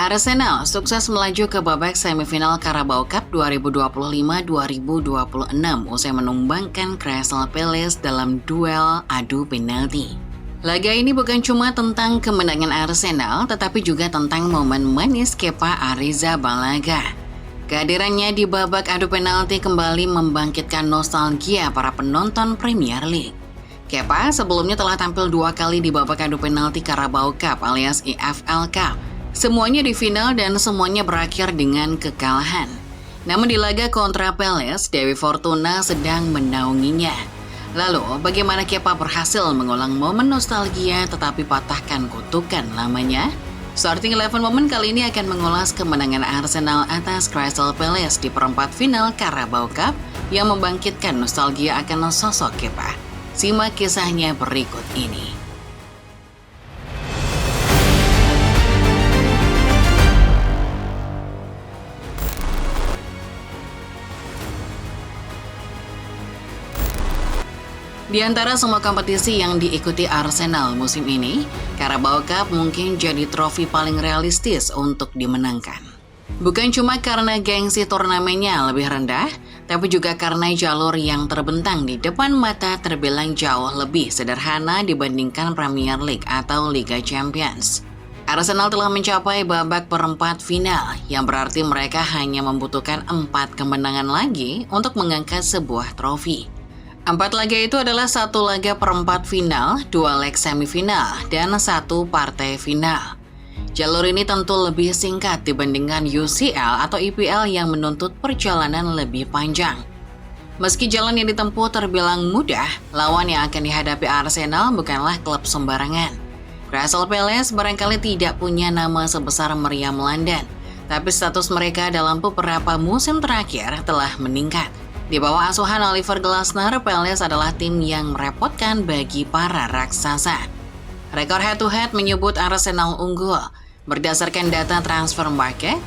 Arsenal sukses melaju ke babak semifinal Carabao Cup 2025-2026 usai menumbangkan Crystal Palace dalam duel adu penalti. Laga ini bukan cuma tentang kemenangan Arsenal, tetapi juga tentang momen manis Kepa Arrizabalaga. Kehadirannya di babak adu penalti kembali membangkitkan nostalgia para penonton Premier League. Kepa sebelumnya telah tampil 2 kali di babak adu penalti Carabao Cup alias EFL Cup. Semuanya di final dan semuanya berakhir dengan kekalahan. Namun di laga kontra Palace, Dewi Fortuna sedang menaunginya. Lalu, bagaimana Kepa berhasil mengulang momen nostalgia tetapi patahkan kutukan lamanya? Starting 11 Moment kali ini akan mengulas kemenangan Arsenal atas Crystal Palace di perempat final Carabao Cup yang membangkitkan nostalgia akan sosok Kepa. Simak kisahnya berikut ini. Di antara semua kompetisi yang diikuti Arsenal musim ini, Carabao Cup mungkin jadi trofi paling realistis untuk dimenangkan. Bukan cuma karena gengsi turnamennya lebih rendah, tapi juga karena jalur yang terbentang di depan mata terbilang jauh lebih sederhana dibandingkan Premier League atau Liga Champions. Arsenal telah mencapai babak perempat final, yang berarti mereka hanya membutuhkan 4 kemenangan lagi untuk mengangkat sebuah trofi. 4 laga itu adalah 1 laga perempat final, 2 leg semifinal, dan 1 partai final. Jalur ini tentu lebih singkat dibandingkan UCL atau EPL yang menuntut perjalanan lebih panjang. Meski jalan yang ditempuh terbilang mudah, lawan yang akan dihadapi Arsenal bukanlah klub sembarangan. Crystal Palace barangkali tidak punya nama sebesar meriam London, tapi status mereka dalam beberapa musim terakhir telah meningkat. Di bawah asuhan Oliver Glasner, Palace adalah tim yang merepotkan bagi para raksasa. Rekor head-to-head menyebut Arsenal unggul. Berdasarkan data transfer market,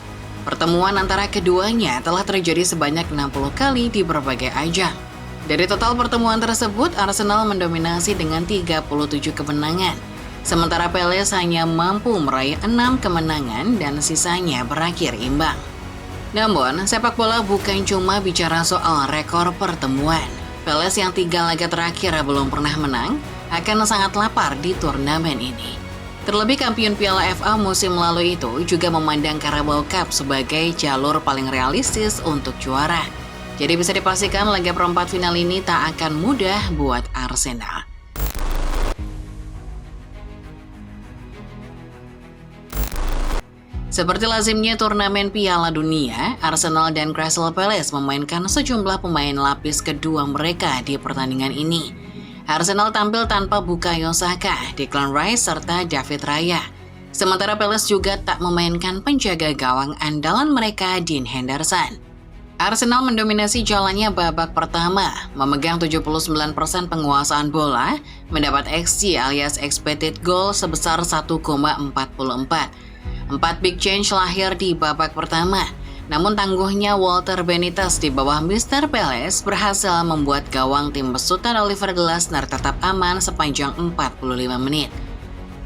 pertemuan antara keduanya telah terjadi sebanyak 60 kali di berbagai ajang. Dari total pertemuan tersebut, Arsenal mendominasi dengan 37 kemenangan. Sementara Palace hanya mampu meraih 6 kemenangan dan sisanya berakhir imbang. Namun, sepak bola bukan cuma bicara soal rekor pertemuan. Palace yang 3 laga terakhir belum pernah menang akan sangat lapar di turnamen ini. Terlebih kampiun Piala FA musim lalu itu juga memandang Carabao Cup sebagai jalur paling realistis untuk juara. Jadi bisa dipastikan laga perempat final ini tak akan mudah buat Arsenal. Seperti lazimnya turnamen Piala Dunia, Arsenal dan Crystal Palace memainkan sejumlah pemain lapis kedua mereka di pertandingan ini. Arsenal tampil tanpa Bukayo Saka, Declan Rice, serta David Raya. Sementara Palace juga tak memainkan penjaga gawang andalan mereka, Dean Henderson. Arsenal mendominasi jalannya babak pertama, memegang 79% penguasaan bola, mendapat XG alias expected goal sebesar 1,44. 4 big change lahir di babak pertama, namun tangguhnya Walter Benitez di bawah Mr. Palace berhasil membuat gawang tim besutan Oliver Glasner tetap aman sepanjang 45 menit.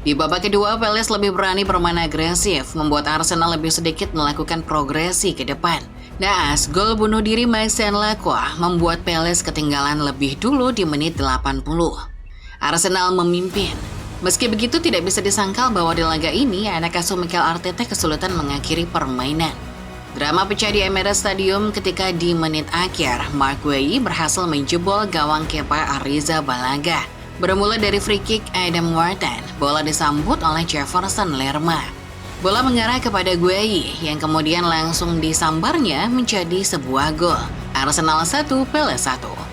Di babak kedua, Palace lebih berani bermain agresif, membuat Arsenal lebih sedikit melakukan progresi ke depan. Naas, gol bunuh diri Maxence Lacroix membuat Palace ketinggalan lebih dulu di menit 80. Arsenal memimpin. Meski begitu, tidak bisa disangkal bahwa di laga ini anak asuh Mikel Arteta kesulitan mengakhiri permainan. Drama pecah di Emirates Stadium ketika di menit akhir, Mark Guehi berhasil menjebol gawang Kepa Arrizabalaga. Bermula dari free kick Adam Wharton, bola disambut oleh Jefferson Lerma. Bola mengarah kepada Guehi yang kemudian langsung disambarnya menjadi sebuah gol. Arsenal 1, Palace 1.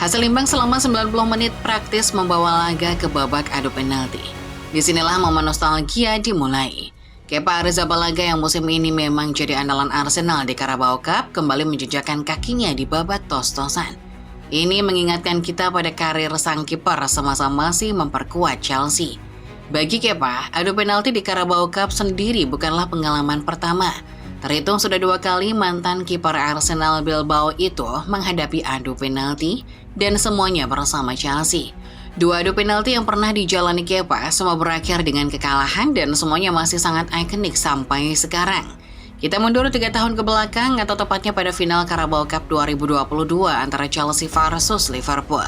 Hasil imbang selama 90 menit praktis membawa laga ke babak adu penalti. Disinilah momen nostalgia dimulai. Kepa Arrizabalaga yang musim ini memang jadi andalan Arsenal di Carabao Cup kembali menjejakkan kakinya di babak tos-tosan. Ini mengingatkan kita pada karir sang kiper semasa masih memperkuat Chelsea. Bagi Kepa, adu penalti di Carabao Cup sendiri bukanlah pengalaman pertama. Terhitung sudah 2 kali mantan kiper Arsenal Bilbao itu menghadapi adu penalti dan semuanya bersama Chelsea. Dua adu penalti yang pernah dijalani Kepa semua berakhir dengan kekalahan dan semuanya masih sangat ikonik sampai sekarang. Kita mundur 3 tahun ke belakang atau tepatnya pada final Carabao Cup 2022 antara Chelsea versus Liverpool.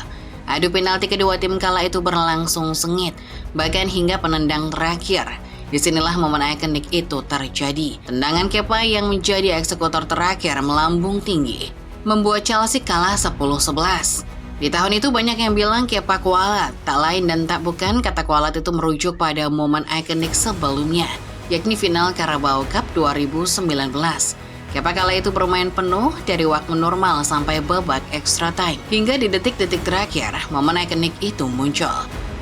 Adu penalti kedua tim kala itu berlangsung sengit, bahkan hingga penendang terakhir. Disinilah momen ikonik itu terjadi. Tendangan Kepa yang menjadi eksekutor terakhir melambung tinggi, membuat Chelsea kalah 10-11. Di tahun itu banyak yang bilang Kepa kualat, tak lain dan tak bukan kata kualat itu merujuk pada momen ikonik sebelumnya, yakni final Carabao Cup 2019. Kepa kala itu bermain penuh dari waktu normal sampai babak extra time. Hingga di detik-detik terakhir, momen ikonik itu muncul.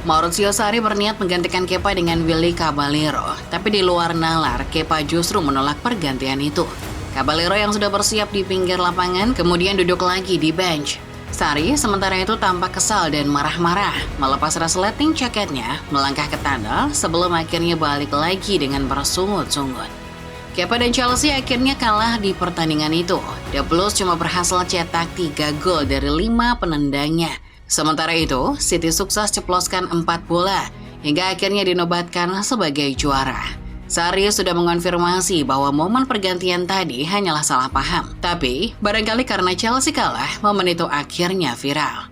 Maurizio Sarri berniat menggantikan Kepa dengan Willy Caballero, tapi di luar nalar, Kepa justru menolak pergantian itu. Caballero yang sudah bersiap di pinggir lapangan kemudian duduk lagi di bench. Sarri sementara itu tampak kesal dan marah-marah, melepas resleting jaketnya, melangkah ke tunnel sebelum akhirnya balik lagi dengan bersungut-sungut. Kepa dan Chelsea akhirnya kalah di pertandingan itu. The Blues cuma berhasil cetak 3 gol dari 5 penendangnya. Sementara itu, City sukses ceploskan 4 bola, hingga akhirnya dinobatkan sebagai juara. Sarri sudah mengonfirmasi bahwa momen pergantian tadi hanyalah salah paham. Tapi, barangkali karena Chelsea kalah, momen itu akhirnya viral.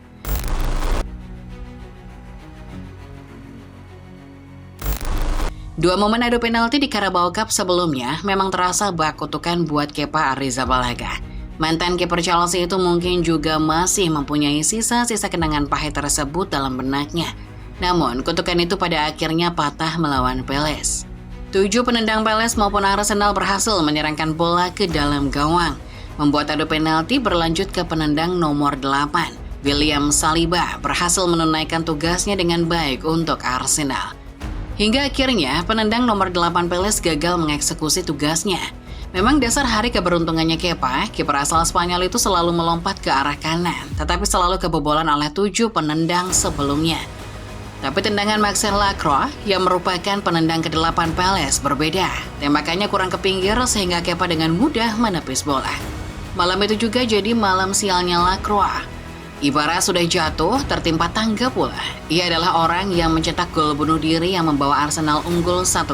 Dua momen adu penalti di Carabao Cup sebelumnya memang terasa bak kutukan buat Kepa Arrizabalaga. Mantan kiper Chelsea itu mungkin juga masih mempunyai sisa-sisa kenangan pahit tersebut dalam benaknya. Namun, kutukan itu pada akhirnya patah melawan Palace. 7 penendang Palace maupun Arsenal berhasil menyerangkan bola ke dalam gawang, membuat adu penalti berlanjut ke penendang nomor 8. William Saliba berhasil menunaikan tugasnya dengan baik untuk Arsenal. Hingga akhirnya penendang nomor 8 Palace gagal mengeksekusi tugasnya. Memang dasar hari keberuntungannya Kepa, kiper asal Spanyol itu selalu melompat ke arah kanan, tetapi selalu kebobolan oleh 7 penendang sebelumnya. Tapi tendangan Maxence Lacroix yang merupakan penendang ke-8 Palace berbeda. Tembakannya kurang ke pinggir sehingga Kepa dengan mudah menepis bola. Malam itu juga jadi malam sialnya Lacroix. Ibarat sudah jatuh, tertimpa tangga pula. Ia adalah orang yang mencetak gol bunuh diri yang membawa Arsenal unggul 1-0.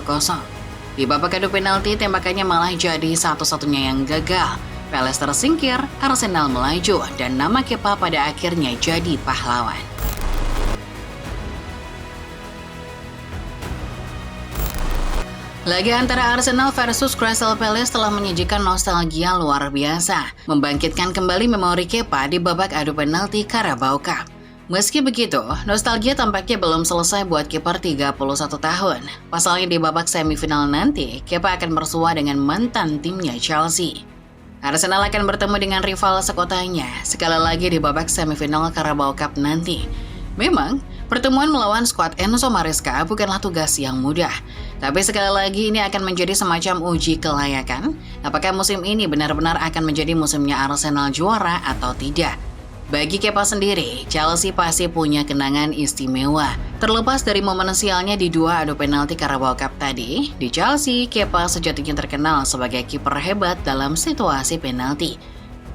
Di babak adu penalti, tembakannya malah jadi satu-satunya yang gagal. Palace tersingkir, Arsenal melaju, dan nama Kepa pada akhirnya jadi pahlawan. Laga antara Arsenal versus Crystal Palace telah menyajikan nostalgia luar biasa, membangkitkan kembali memori Kepa di babak adu penalti Carabao Cup. Meski begitu, nostalgia tampaknya belum selesai buat kiper 31 tahun. Pasalnya di babak semifinal nanti, Kepa akan bersua dengan mantan timnya Chelsea. Arsenal akan bertemu dengan rival sekotanya sekali lagi di babak semifinal Carabao Cup nanti. Memang, pertemuan melawan skuad Enzo Maresca bukanlah tugas yang mudah. Tapi sekali lagi ini akan menjadi semacam uji kelayakan. Apakah musim ini benar-benar akan menjadi musimnya Arsenal juara atau tidak? Bagi Kepa sendiri, Chelsea pasti punya kenangan istimewa. Terlepas dari momen sialnya di 2 adu penalti Carabao Cup tadi, di Chelsea, Kepa sejatinya terkenal sebagai kiper hebat dalam situasi penalti.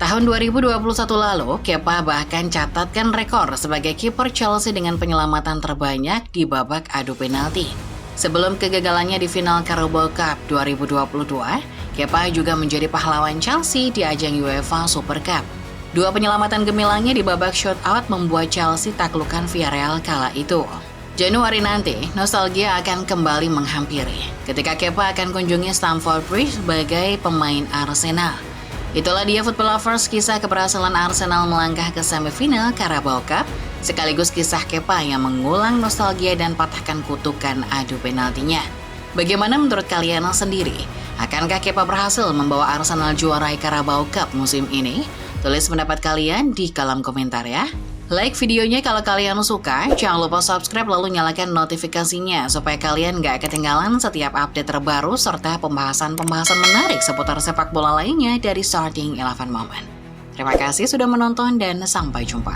Tahun 2021 lalu, Kepa bahkan catatkan rekor sebagai kiper Chelsea dengan penyelamatan terbanyak di babak adu penalti. Sebelum kegagalannya di final Carabao Cup 2022, Kepa juga menjadi pahlawan Chelsea di ajang UEFA Super Cup. 2 penyelamatan gemilangnya di babak shootout membuat Chelsea taklukan Villarreal kala itu. Januari nanti, nostalgia akan kembali menghampiri ketika Kepa akan kunjungi Stamford Bridge sebagai pemain Arsenal. Itulah dia Football Lovers, kisah keberhasilan Arsenal melangkah ke semifinal Carabao Cup, sekaligus kisah Kepa yang mengulang nostalgia dan patahkan kutukan adu penaltinya. Bagaimana menurut kalian sendiri? Akankah Kepa berhasil membawa Arsenal juarai Carabao Cup musim ini? Tulis pendapat kalian di kolom komentar ya. Like videonya kalau kalian suka, jangan lupa subscribe lalu nyalakan notifikasinya supaya kalian gak ketinggalan setiap update terbaru serta pembahasan-pembahasan menarik seputar sepak bola lainnya dari Starting 11 Moment. Terima kasih sudah menonton dan sampai jumpa.